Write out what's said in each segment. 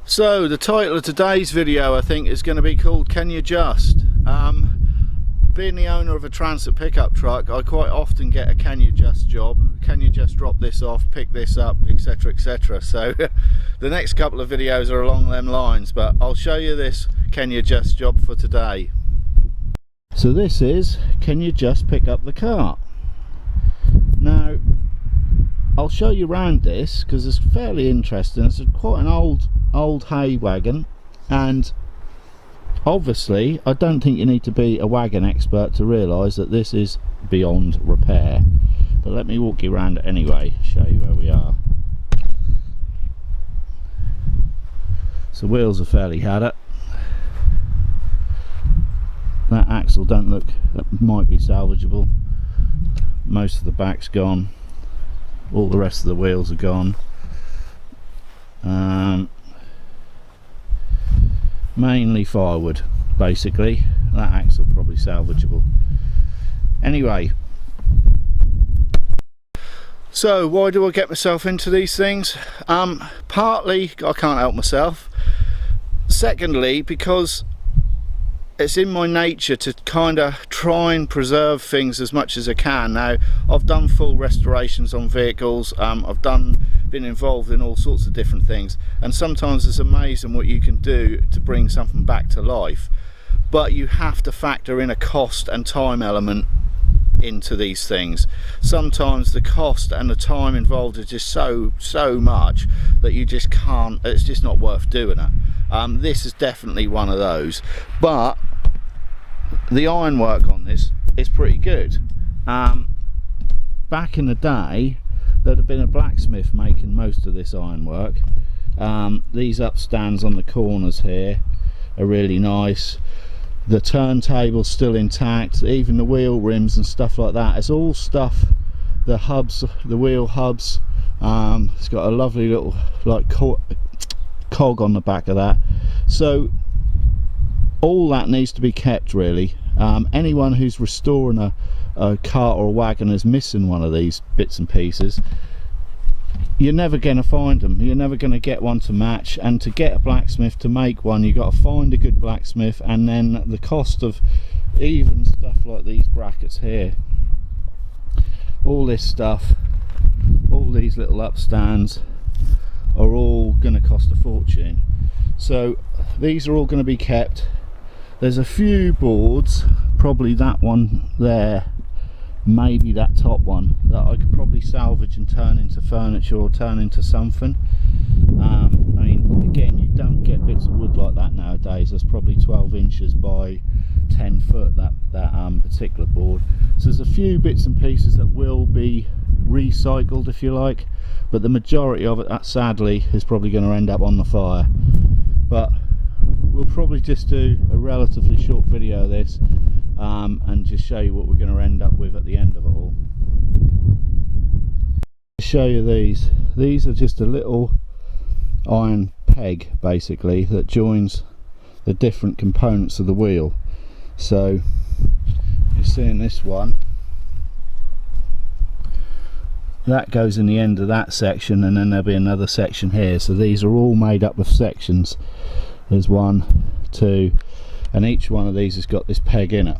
So the title of today's video I think is going to be called Can You Just? Being the owner of a transit pickup truck, I quite often get a can you just job. Can you just drop this off, pick this up, etc, etc. So the next couple of videos are along them lines, but I'll show you this can you just job for today. So this is can you just pick up the cart. Now I'll show you around this because it's fairly interesting. It's quite an old hay wagon, and obviously I don't think you need to be a wagon expert to realise that this is beyond repair, but let me walk you around it anyway, show you where we are. So wheels are fairly had it. That axle don't look, that might be salvageable. Most of the back's gone, all the rest of the wheels are gone. Mainly firewood basically. That axle probably salvageable. Anyway, so why do I get myself into these things? Partly I can't help myself. Secondly, because it's in my nature to kind of try and preserve things as much as I can. Now I've done full restorations on vehicles, I've been involved in all sorts of different things, and sometimes it's amazing what you can do to bring something back to life, but you have to factor in a cost and time element into these things. Sometimes the cost and the time involved is just so much that you just can't, it's just not worth doing it. This is definitely one of those, but the ironwork on this is pretty good. Back in the day there'd have been a blacksmith making most of this ironwork. These upstands on the corners here are really nice. The turntable's still intact, even the wheel rims and stuff like that. It's all stuff, the hubs, the wheel hubs, it's got a lovely little like cog on the back of that. So all that needs to be kept really. Anyone who's restoring a cart or a wagon is missing one of these bits and pieces. You're never going to find them, you're never going to get one to match, and to get a blacksmith to make one you've got to find a good blacksmith, and then the cost of even stuff like these brackets here, all this stuff, all these little upstands are all going to cost a fortune. So these are all going to be kept. There's a few boards, probably that one there, maybe that top one, that I could probably salvage and turn into furniture or turn into something. I mean, again, you don't get bits of wood like that nowadays. That's probably 12 inches by 10 foot, that particular board. So there's a few bits and pieces that will be recycled, if you like, but the majority of it, that sadly, is probably going to end up on the fire. But we'll probably just do a relatively short video of this, and just show you what we're going to end up with at the end of it all. To show you these are just a little iron peg basically that joins the different components of the wheel. So you're seeing this one, that goes in the end of that section, and then there'll be another section here. So these are all made up of sections. There's 1, 2, and each one of these has got this peg in it.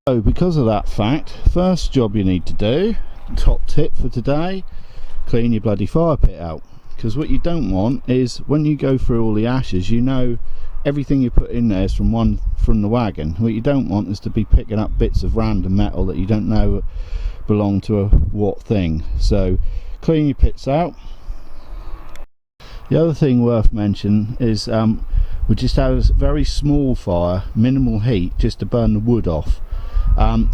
So because of that fact, first job you need to do, top tip for today, clean your bloody fire pit out. Because what you don't want is, when you go through all the ashes, you know everything you put in there is from the wagon. What you don't want is to be picking up bits of random metal that you don't know belong to a what thing. So clean your pits out. The other thing worth mentioning is we just have a very small fire, minimal heat, just to burn the wood off.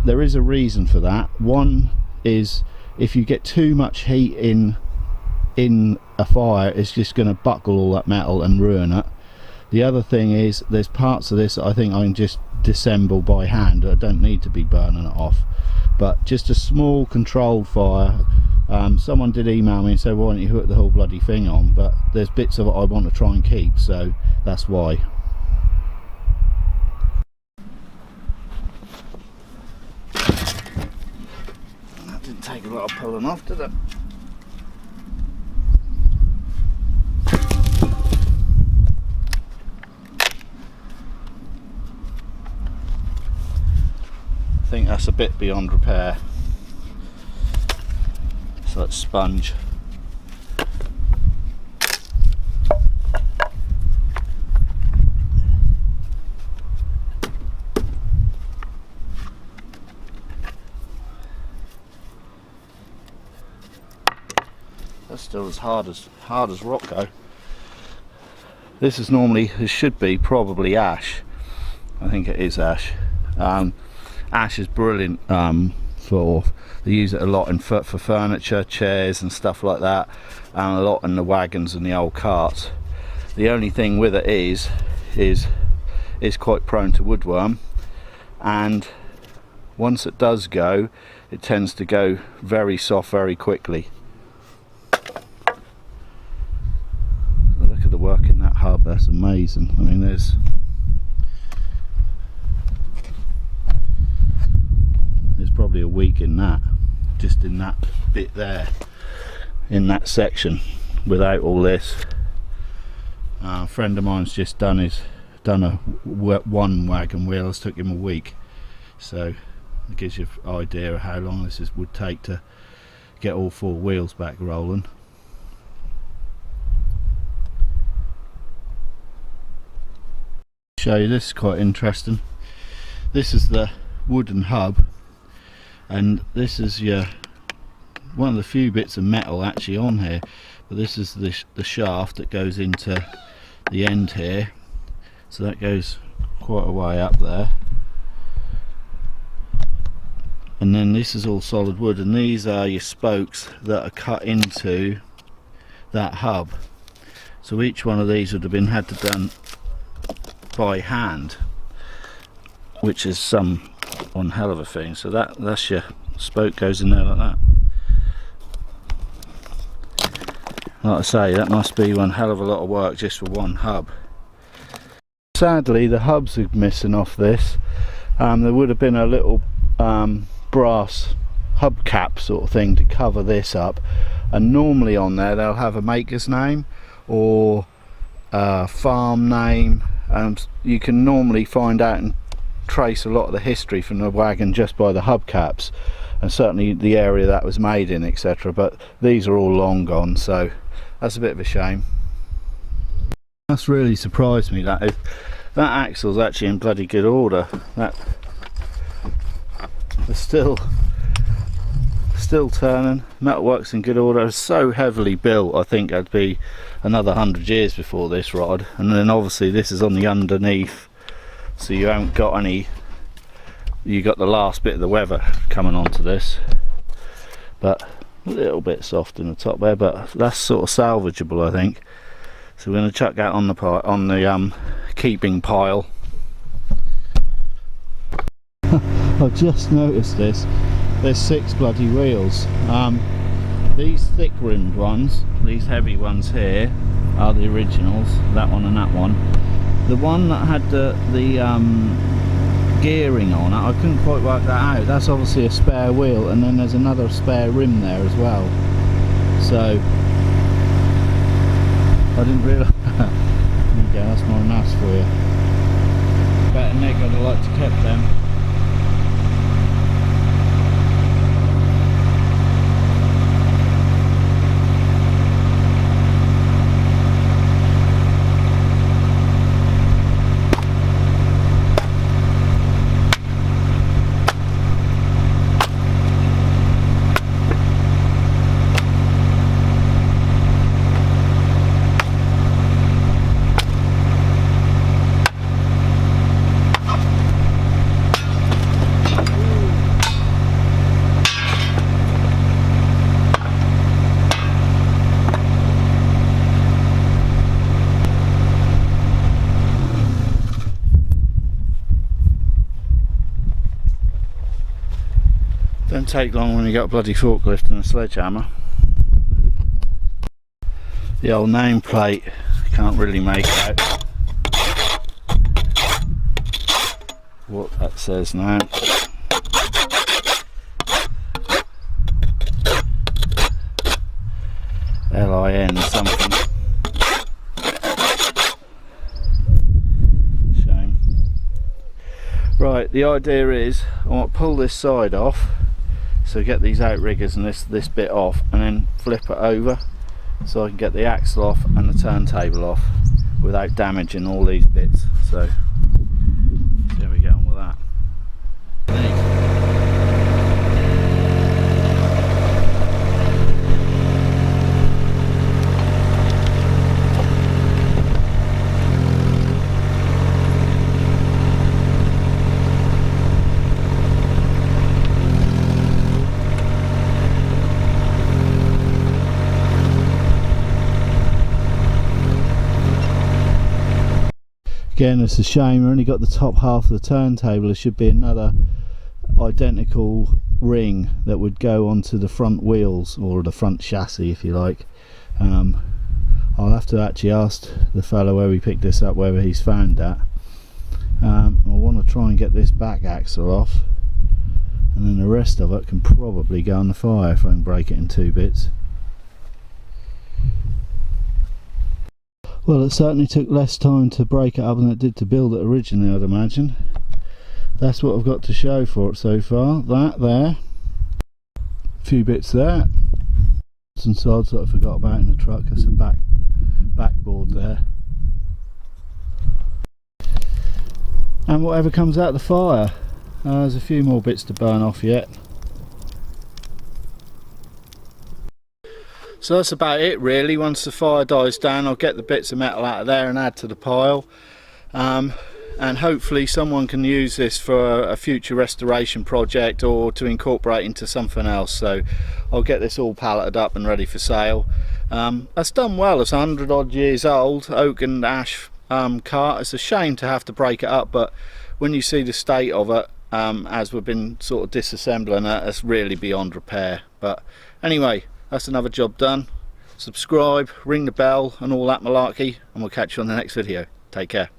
There is a reason for that. One is, if you get too much heat in a fire, it's just going to buckle all that metal and ruin it. The other thing is, there's parts of this that I think I can just disassemble by hand. I don't need to be burning it off. But just a small controlled fire. Someone did email me and said, why don't you hook the whole bloody thing on, but there's bits of it I want to try and keep, so that's why. That didn't take a lot of pulling off, did it? that's a bit beyond repair. It's like sponge. That's still as hard as rock though. This is normally, it should be probably ash. I think it is ash. Ash is brilliant they use it a lot for furniture, chairs and stuff like that, and a lot in the wagons and the old carts. The only thing with it is quite prone to woodworm, and once it does go, it tends to go very soft very quickly. Look at the work in that hub, that's amazing. I mean, there's probably a week in that, just in that bit there, in that section, without all this. A friend of mine's just done one wagon wheel. It's took him a week, so it gives you an idea of how long this would take to get all 4 wheels back rolling. Show you this, is quite interesting. This is the wooden hub, and this is one of the few bits of metal actually on here, but this is the shaft that goes into the end here, so that goes quite a way up there, and then this is all solid wood, and these are your spokes that are cut into that hub. So each one of these would have been had to done by hand, which is some one hell of a thing. So that's your spoke goes in there like that. Like I say, that must be one hell of a lot of work just for one hub. Sadly, the hubs are missing off this. There would have been a little brass hubcap sort of thing to cover this up, and normally on there they'll have a maker's name or a farm name, and you can normally find out and trace a lot of the history from the wagon just by the hubcaps, and certainly the area that was made in, etc. But these are all long gone, so that's a bit of a shame. That's really surprised me, that axle's actually in bloody good order. That it's still turning, metalwork's in good order. It's so heavily built, I think that'd be another 100 years before this rod. And then obviously this is on the underneath, so you haven't got any, you got the last bit of the weather coming onto this, but a little bit soft in the top there, but that's sort of salvageable, I think. So we're going to chuck that on the keeping pile. I've just noticed this, there's 6 bloody wheels. These thick rimmed ones, these heavy ones here, are the originals, that one and that one. The one that had the gearing on it, I couldn't quite work that out. That's obviously a spare wheel, and then there's another spare rim there as well. So I didn't realise. There you go, that's my maths for you. Better Nick, I'd have liked to kept them. Don't take long when you got a bloody forklift and a sledgehammer. The old nameplate, can't really make out what that says now. LIN something. Right, the idea is I want to pull this side off, so get these outriggers and this bit off, and then flip it over so I can get the axle off and the turntable off without damaging all these bits. So there we get on with that. Again, it's a shame I only got the top half of the turntable. There should be another identical ring that would go onto the front wheels, or the front chassis if you like. I'll have to actually ask the fellow where we picked this up whether he's found that. I want to try and get this back axle off, and then the rest of it can probably go on the fire if I can break it in two bits. Well, it certainly took less time to break it up than it did to build it originally, I'd imagine. That's what I've got to show for it so far. That there, a few bits there, some sides that I forgot about in the truck. There's a backboard there, and whatever comes out of the fire. There's a few more bits to burn off yet. So that's about it really. Once the fire dies down, I'll get the bits of metal out of there and add to the pile, and hopefully someone can use this for a future restoration project or to incorporate into something else. So I'll get this all palleted up and ready for sale. It's done well. It's 100 odd years old, oak and ash cart. It's a shame to have to break it up, but when you see the state of it, as we've been sort of disassembling it, it's really beyond repair. But anyway, that's another job done. Subscribe, ring the bell and all that malarkey, and we'll catch you on the next video. Take care.